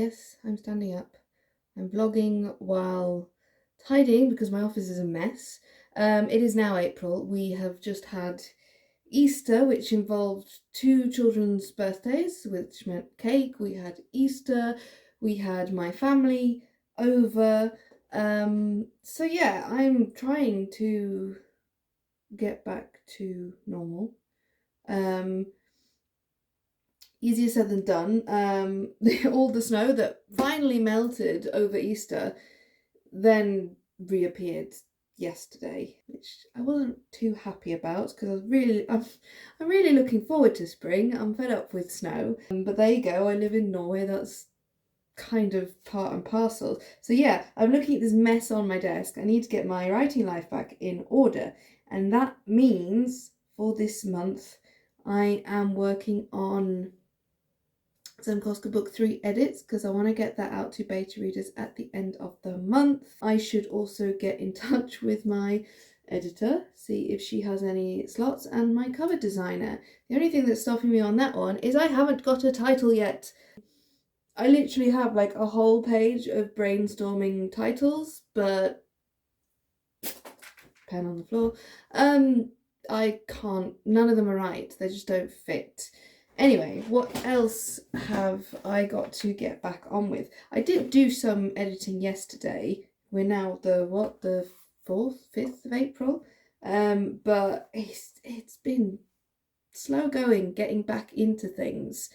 Yes, I'm standing up. I'm vlogging while tidying because my office is a mess. It is now April. We have just had Easter, which involved 2 children's birthdays, which meant cake. We had Easter. We had my family over. So yeah, I'm trying to get back to normal. Easier said than done. All the snow that finally melted over Easter then reappeared yesterday, which I wasn't too happy about because I'm really looking forward to spring. I'm fed up with snow, but there you go. I live in Norway. That's kind of part and parcel. So yeah, I'm looking at this mess on my desk. I need to get my writing life back in order, and that means for this month I am working on some Costco Book 3 edits because I want to get that out to beta readers at the end of the month. I should also get in touch with my editor, see if she has any slots, and my cover designer. The only thing that's stopping me on that one is I haven't got a title yet. I literally have like a whole page of brainstorming titles, but pen on the floor. I can't, none of them are right. They just don't fit. Anyway, what else have I got to get back on with? I did do some editing yesterday. We're now the 4th, 5th of April. But it's been slow going getting back into things.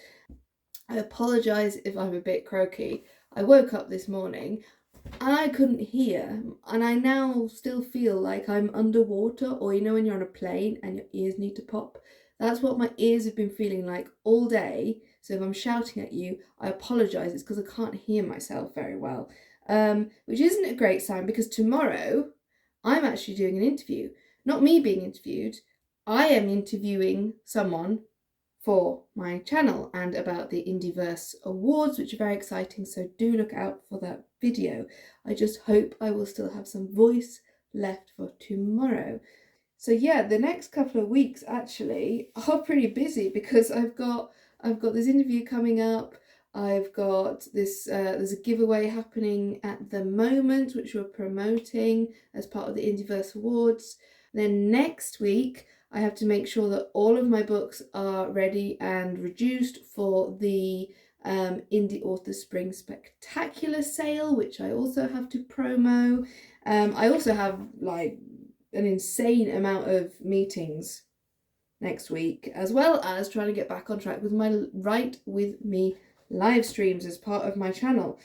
I apologise if I'm a bit croaky. I woke up this morning and I couldn't hear, and I now still feel like I'm underwater, or you know when you're on a plane and your ears need to pop. That's what my ears have been feeling like all day. So if I'm shouting at you, I apologise. It's because I can't hear myself very well, which isn't a great sign because tomorrow I'm actually doing an interview. Not me being interviewed. I am interviewing someone for my channel and about the Indieverse Awards, which are very exciting. So do look out for that video. I just hope I will still have some voice left for tomorrow. So yeah, the next couple of weeks actually are pretty busy because I've got this interview coming up. I've got this, there's a giveaway happening at the moment, which we're promoting as part of the Indieverse Awards. Then next week, I have to make sure that all of my books are ready and reduced for the Indie Author Spring Spectacular sale, which I also have to promo. I also have like an insane amount of meetings next week, as well as trying to get back on track with my Write With Me live streams as part of my channel.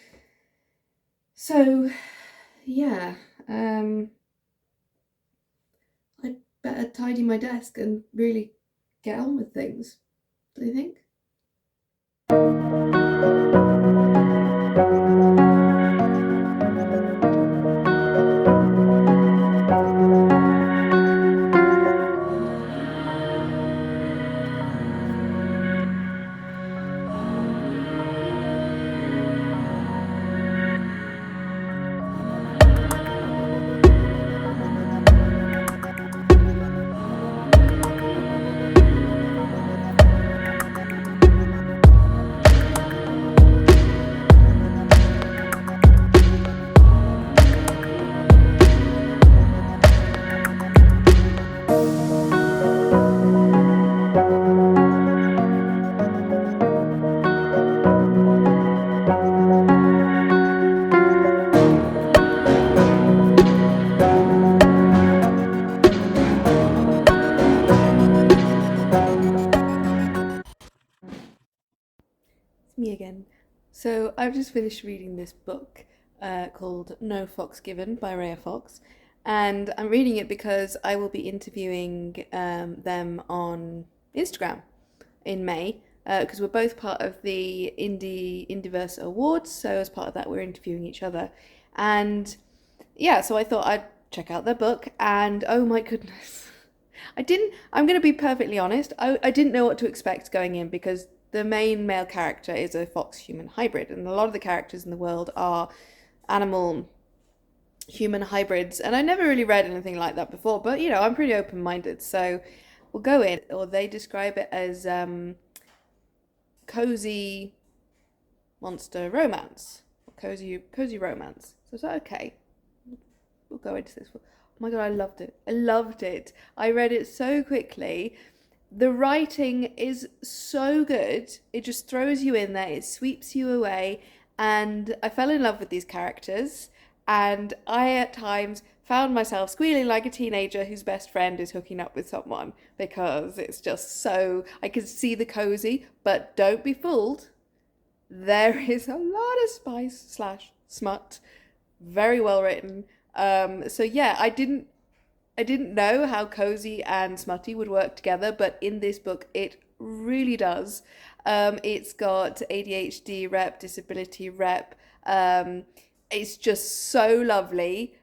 So yeah, I'd better tidy my desk and really get on with things. Do you think? Me again. So I've just finished reading this book called No Fox Given by Rygh Fox, and I'm reading it because I will be interviewing them on Instagram in May because we're both part of the Indieverse Awards. So as part of that, we're interviewing each other, and yeah, so I thought I'd check out their book, and oh my goodness, I'm going to be perfectly honest, I didn't know what to expect going in because the main male character is a fox-human hybrid, and a lot of the characters in the world are animal-human hybrids, and I never really read anything like that before, but you know, I'm pretty open-minded, so we'll go in. Or they describe it as cozy monster romance, cozy romance. So is that okay? We'll go into this one. Oh my god, I loved it. I loved it. I read it so quickly. The writing is so good. It just throws you in there. It sweeps you away. And I fell in love with these characters. And I, at times, found myself squealing like a teenager whose best friend is hooking up with someone. Because it's just so... I can see the cozy, but don't be fooled. There is a lot of spice slash smut. Very well written. So yeah, I didn't know how cozy and smutty would work together, but in this book it really does. It's got ADHD rep, disability rep. It's just so lovely.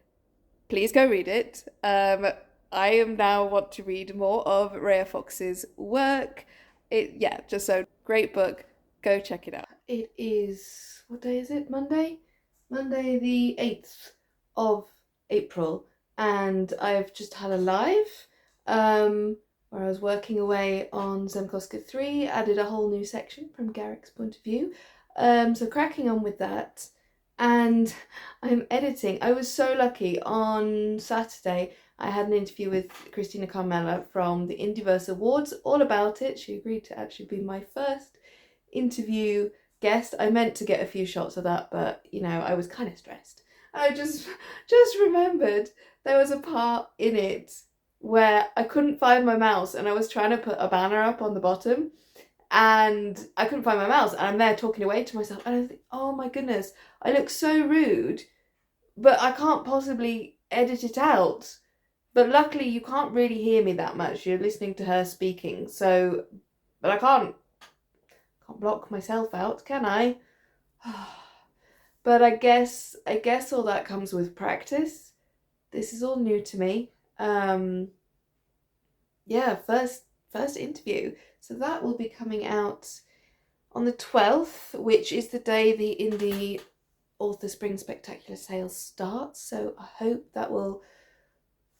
Please go read it. I am now want to read more of Rhea Fox's work. Just so great book. Go check it out. It is, what day is it? Monday the 8th of April, and I've just had a live where I was working away on Zemkoska 3, added a whole new section from Garrick's point of view. So cracking on with that, and I'm editing. I was so lucky. On Saturday I had an interview with Christina Carmela from the Indieverse Awards, all about it. She agreed to actually be my first interview guest. I meant to get a few shots of that, but you know, I was kind of stressed. I just remembered there was a part in it where I couldn't find my mouse, and I was trying to put a banner up on the bottom, and I couldn't find my mouse, and I'm there talking away to myself, and I think, oh my goodness, I look so rude, but I can't possibly edit it out. But luckily you can't really hear me that much. You're listening to her speaking, so, but I can't block myself out, can I? But I guess all that comes with practice. This is all new to me. First interview. So that will be coming out on the 12th, which is the day the Indie Author Spring Spectacular sale starts. So I hope that will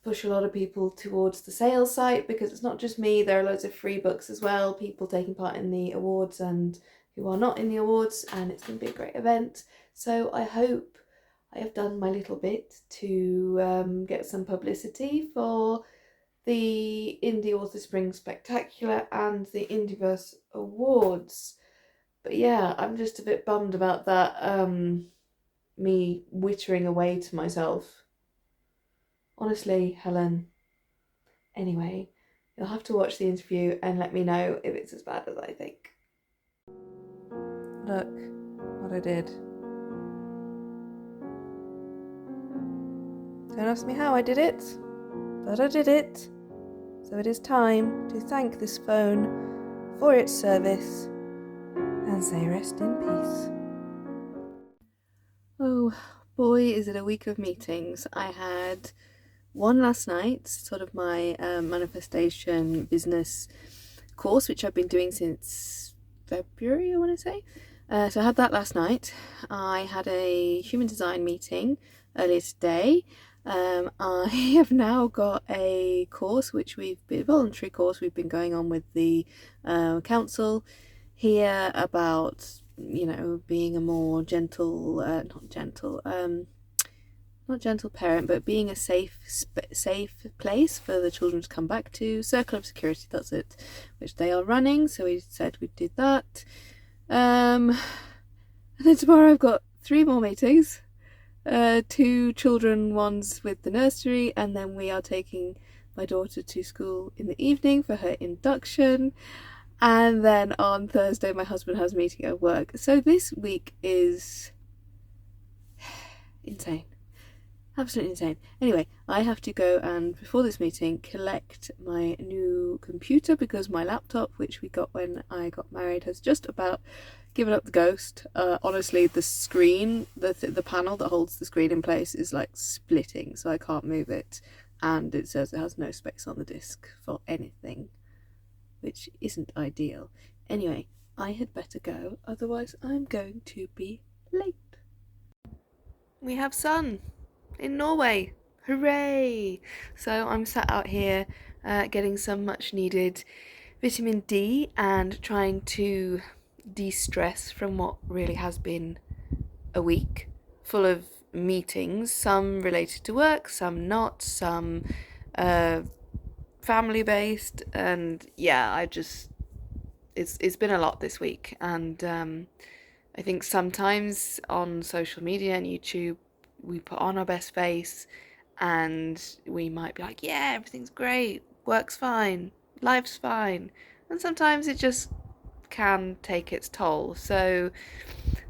push a lot of people towards the sales site, because it's not just me. There are loads of free books as well, people taking part in the awards and who are not in the awards, and it's going to be a great event. So I hope I have done my little bit to get some publicity for the Indie Author Spring Spectacular and the Indieverse Awards. But yeah, I'm just a bit bummed about that, me wittering away to myself. Honestly, Helen. Anyway, you'll have to watch the interview and let me know if it's as bad as I think. Look what I did. Don't ask me how I did it, but I did it. So it is time to thank this phone for its service and say rest in peace. Oh boy, is it a week of meetings. I had one last night, sort of my manifestation business course, which I've been doing since February, I want to say. So I had that last night. I had a human design meeting earlier today. I have now got a course, a voluntary course we've been going on with the council here about, you know, being a more gentle, not gentle parent, but being a safe place for the children to come back to. Circle of Security, that's it, which they are running. So we said we'd do that. And then tomorrow I've got 3 more meetings. 2 children, one's with the nursery, and then we are taking my daughter to school in the evening for her induction. And then on Thursday my husband has a meeting at work. So this week is insane. Absolutely insane. Anyway, I have to go and, before this meeting, collect my new computer, because my laptop, which we got when I got married, has just about given up the ghost. Honestly, the screen, the panel that holds the screen in place is like splitting, so I can't move it. And it says it has no space on the disk for anything, which isn't ideal. Anyway, I had better go, otherwise I'm going to be late. We have sun in Norway. Hooray! So I'm sat out here getting some much needed vitamin D and trying to de-stress from what really has been a week full of meetings, some related to work, some not, some family based, and yeah, it's been a lot this week. And I think sometimes on social media and YouTube we put on our best face and we might be like, yeah, everything's great, work's fine, life's fine, and sometimes it just can take its toll. So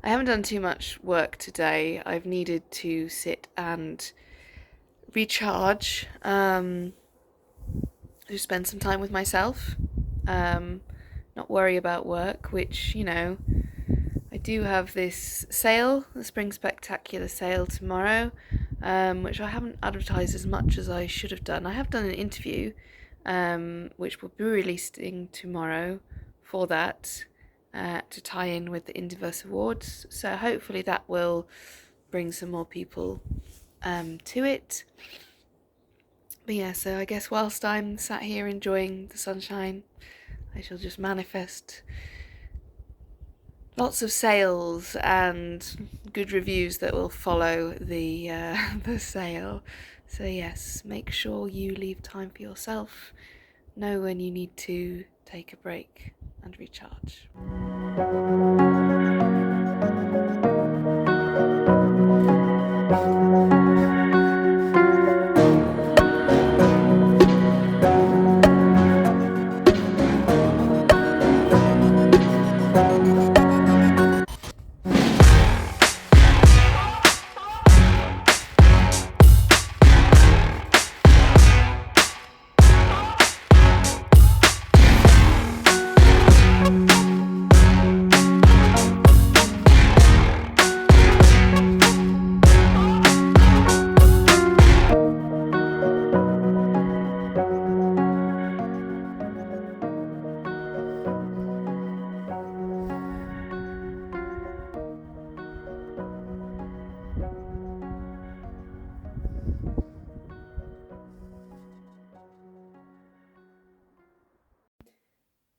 I haven't done too much work today. I've needed to sit and recharge, just spend some time with myself, not worry about work, which, you know, I do have this sale, the Spring Spectacular sale tomorrow, which I haven't advertised as much as I should have done. I have done an interview, which will be releasing tomorrow for that, to tie in with the Indiverse Awards. So hopefully that will bring some more people to it. But yeah, so I guess whilst I'm sat here enjoying the sunshine, I shall just manifest lots of sales and good reviews that will follow the the sale. So yes, make sure you leave time for yourself. Know when you need to take a break and recharge.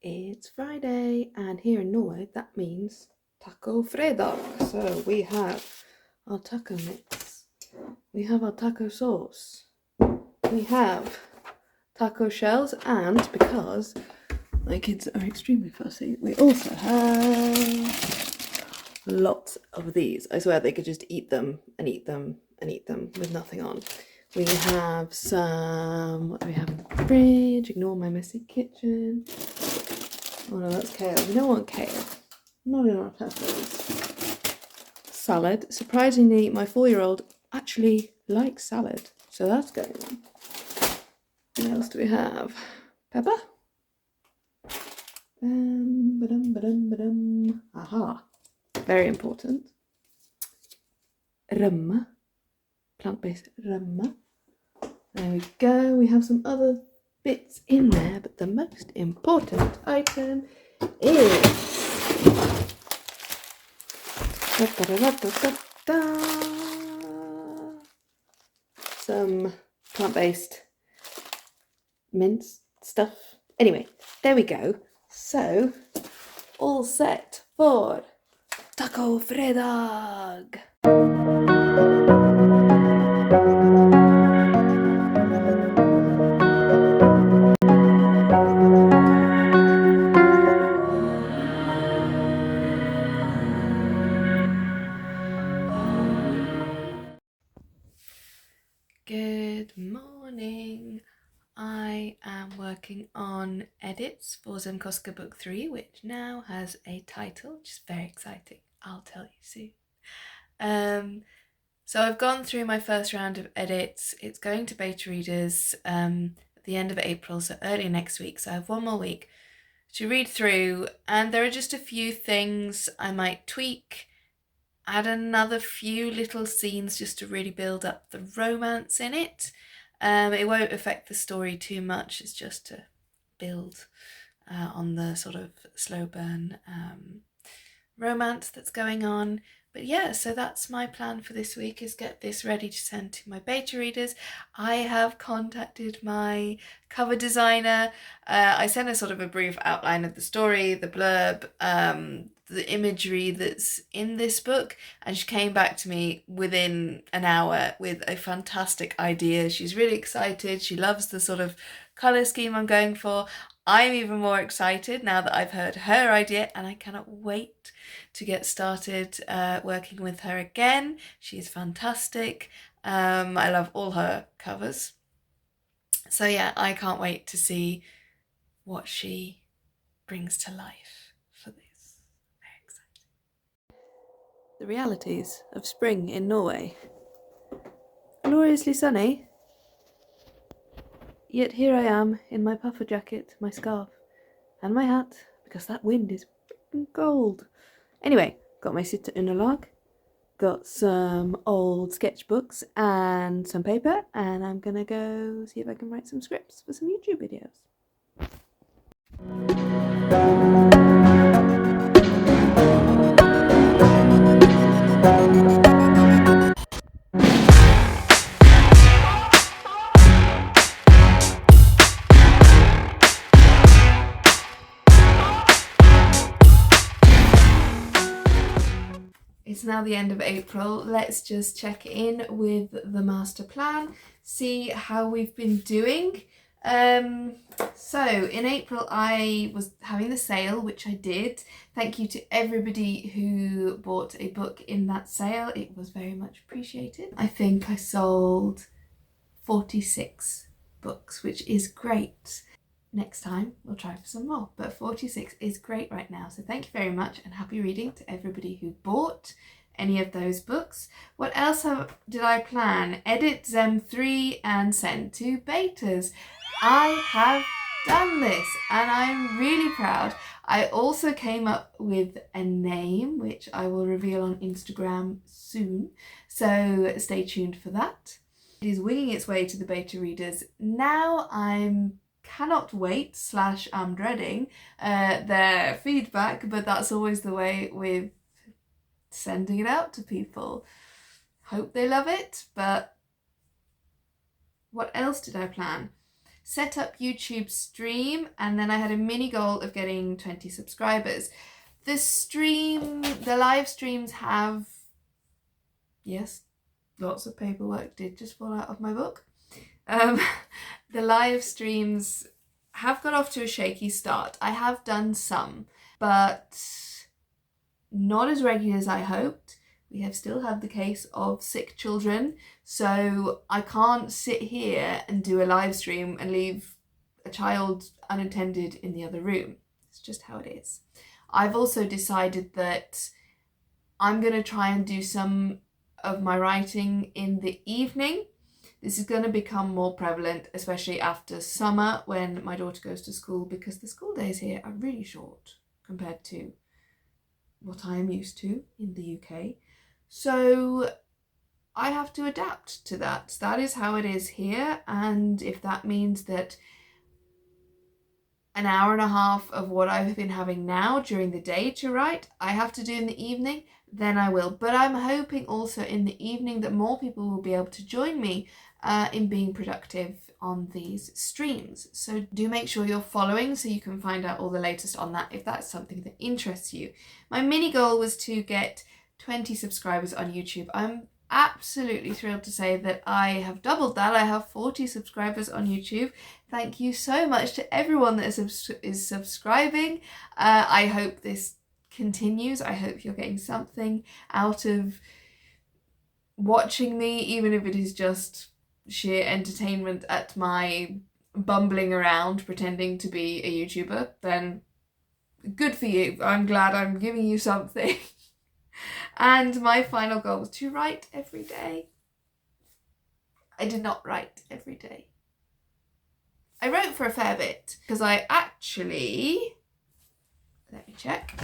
It's Friday, and here in Norway that means taco fredag. So we have our taco mix, we have our taco sauce, we have taco shells, and because my kids are extremely fussy, we also have lots of these. I swear they could just eat them and eat them and eat them with nothing on. We have some, what do we have in the fridge? Ignore my messy kitchen. Oh no, that's kale. We don't want kale. Not in our tacos. Salad. Surprisingly, my 4-year-old actually likes salad. So that's going on. What else do we have? Pepper? Aha. Very important. Rømme. Plant-based rømme. There we go. We have some other bits in there, but the most important item is some plant-based mince stuff. Anyway, there we go. So, all set for Taco Fredag. Good morning. I am working on edits for Zemkoska Book 3, which now has a title, which is very exciting. I'll tell you soon. So I've gone through my first round of edits. It's going to beta readers at the end of April, so early next week. So I have one more week to read through, and there are just a few things I might tweak, add another few little scenes just to really build up the romance in it. It won't affect the story too much, it's just to build on the sort of slow burn romance that's going on. But yeah, so that's my plan for this week, is get this ready to send to my beta readers. I have contacted my cover designer. I sent a sort of a brief outline of the story, the blurb, the imagery that's in this book, and she came back to me within an hour with a fantastic idea. She's really excited. She loves the sort of colour scheme I'm going for. I'm even more excited now that I've heard her idea, and I cannot wait to get started working with her again. She is fantastic. I love all her covers. So yeah, I can't wait to see what she brings to life for this. Very exciting. The realities of spring in Norway. Gloriously sunny. Yet here I am in my puffer jacket, my scarf, and my hat, because that wind is freaking cold. Anyway, got my sitter underlag, got some old sketchbooks and some paper, and I'm gonna go see if I can write some scripts for some YouTube videos. It's now the end of April. Let's just check in with the master plan, see how we've been doing. So in April I was having the sale, which I did. Thank you to everybody who bought a book in that sale. It was very much appreciated. I think I sold 46 books, which is great. Next time we'll try for some more, but 46 is great right now. So thank you very much, and happy reading to everybody who bought any of those books. What else did I plan? Edit Zem 3 and send to betas. I have done this and I'm really proud. I also came up with a name, which I will reveal on Instagram soon, so stay tuned for that. It is winging its way to the beta readers. Now cannot wait / I'm dreading their feedback, but that's always the way with sending it out to people. Hope they love it. But what else did I plan? Set up YouTube stream, and then I had a mini goal of getting 20 subscribers. The live streams have, yes, lots of paperwork did just fall out of my book. The live streams have got off to a shaky start. I have done some, but not as regular as I hoped. We have still had the case of sick children, so I can't sit here and do a live stream and leave a child unattended in the other room. It's just how it is. I've also decided that I'm going to try and do some of my writing in the evening. This is going to become more prevalent, especially after summer when my daughter goes to school, because the school days here are really short compared to what I am used to in the UK. So I have to adapt to that. That is how it is here, and if that means that an hour and a half of what I've been having now during the day to write, I have to do in the evening, then I will. But I'm hoping also in the evening that more people will be able to join me in being productive on these streams. So do make sure you're following so you can find out all the latest on that if that's something that interests you. My mini goal was to get 20 subscribers on YouTube. I'm absolutely thrilled to say that I have doubled that. I have 40 subscribers on YouTube. Thank you so much to everyone that is subscribing. I hope this continues. I hope you're getting something out of watching me, even if it is just sheer entertainment at my bumbling around pretending to be a YouTuber. Then good for you. I'm glad I'm giving you something. And my final goal was to write every day. I did not write every day. I wrote for a fair bit because I actually, let me check,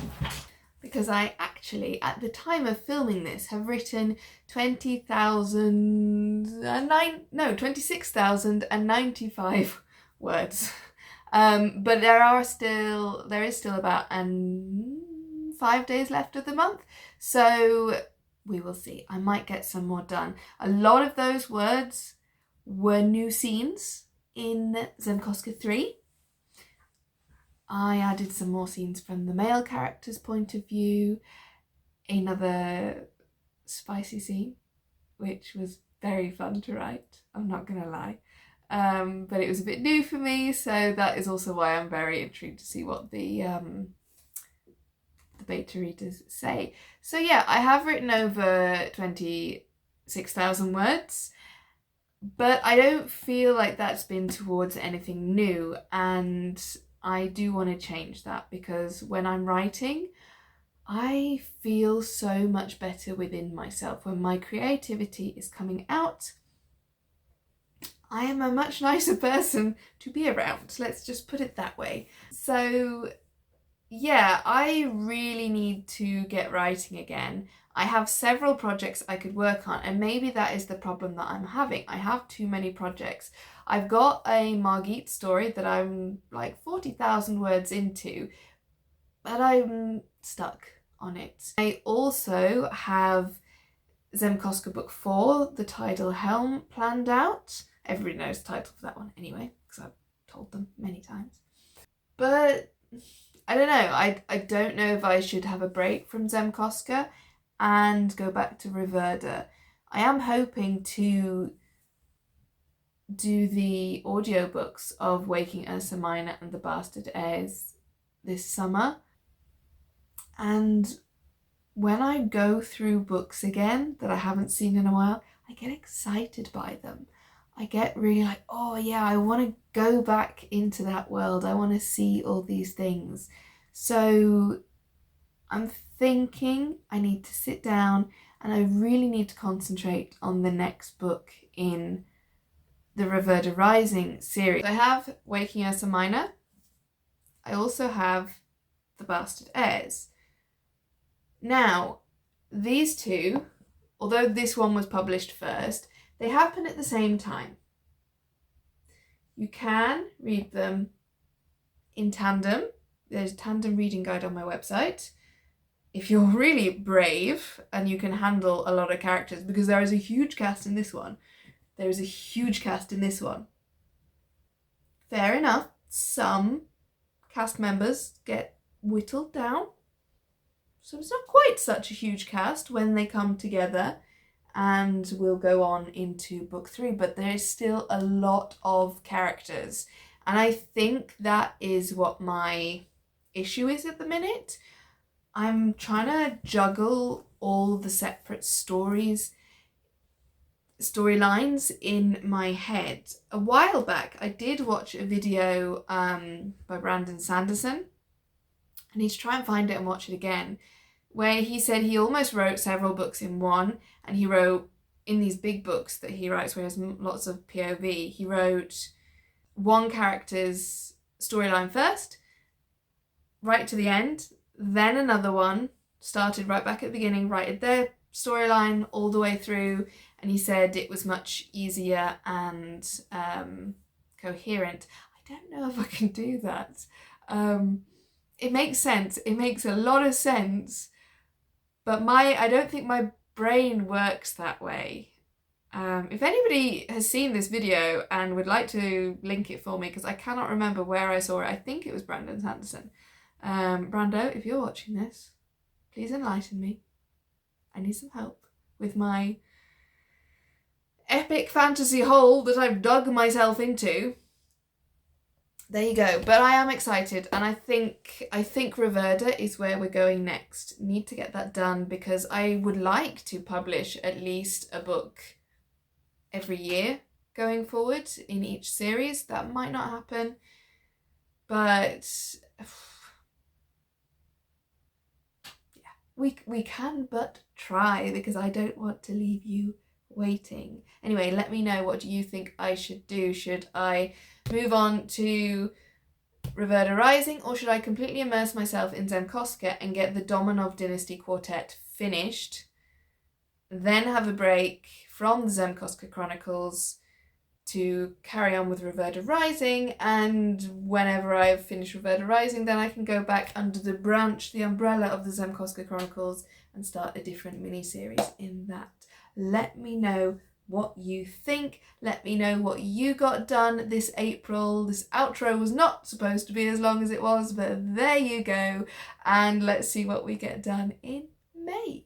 because I actually, at the time of filming this, have written 26,095 words. But there is still about 5 days left of the month, so we will see. I might get some more done. A lot of those words were new scenes in Zemkoska 3. I added some more scenes from the male character's point of view, another spicy scene, which was very fun to write, I'm not gonna lie. But it was a bit new for me, so that is also why I'm very intrigued to see what the beta readers say. So yeah, I have written over 26,000 words, but I don't feel like that's been towards anything new, and I do want to change that, because when I'm writing, I feel so much better within myself. When my creativity is coming out, I am a much nicer person to be around. Let's just put it that way. So yeah, I really need to get writing again. I have several projects I could work on, and maybe that is the problem that I'm having. I have too many projects. I've got a Margit story that I'm like 40,000 words into, but I'm stuck on it. I also have Zemkoska book 4, the tidal helm, planned out. Everybody knows the title for that one anyway, because I've told them many times. But I don't know, I don't know if I should have a break from Zemkoska and go back to Rygh-Pedersen. I am hoping to do the audiobooks of Waking Ursa Minor and the Bastard Heirs this summer. And when I go through books again that I haven't seen in a while, I get excited by them. I get really like, oh yeah, I want to go back into that world. I want to see all these things. So I'm thinking I need to sit down and I really need to concentrate on the next book in the Rygh-Pedersen Rising series. I have Waking Ursa Minor. I also have the Bastard Heirs. Now, these two, although this one was published first, they happen at the same time. You can read them in tandem. There's a tandem reading guide on my website. If you're really brave and you can handle a lot of characters, because there is a huge cast in this one. There is a huge cast in this one. Fair enough, some cast members get whittled down. So it's not quite such a huge cast when they come together and will go on into book 3, but there is still a lot of characters. And I think that is what my issue is at the minute. I'm trying to juggle all the separate storylines in my head. A while back, I did watch a video by Brandon Sanderson. I need to try and find it and watch it again, where he said he almost wrote several books in one, and he wrote, in these big books that he writes where he has lots of POV, he wrote one character's storyline first, right to the end, then another one, started right back at the beginning, wrote their storyline all the way through, and he said it was much easier and coherent. I don't know if I can do that. It makes sense. It makes a lot of sense, but I don't think my brain works that way. If anybody has seen this video and would like to link it for me, because I cannot remember where I saw it. I think it was Brandon Sanderson. Brando, if you're watching this, please enlighten me. I need some help with my epic fantasy hole that I've dug myself into. There you go. But I am excited, and I think Rygh-Pedersen is where we're going next. Need to get that done, because I would like to publish at least a book every year going forward in each series. That might not happen, but yeah, we can but try, because I don't want to leave you waiting. Anyway, let me know, what do you think I should do? Should I move on to Rygh-Pedersen Rising, or should I completely immerse myself in Zemkoska and get the Domanov Dynasty Quartet finished, then have a break from the Zemkoska Chronicles to carry on with Rygh-Pedersen Rising, and whenever I've finished Rygh-Pedersen Rising, then I can go back under the umbrella of the Zemkoska Chronicles and start a different mini-series in that. Let me know what you think. Let me know what you got done this April. This outro was not supposed to be as long as it was, but there you go. And let's see what we get done in May.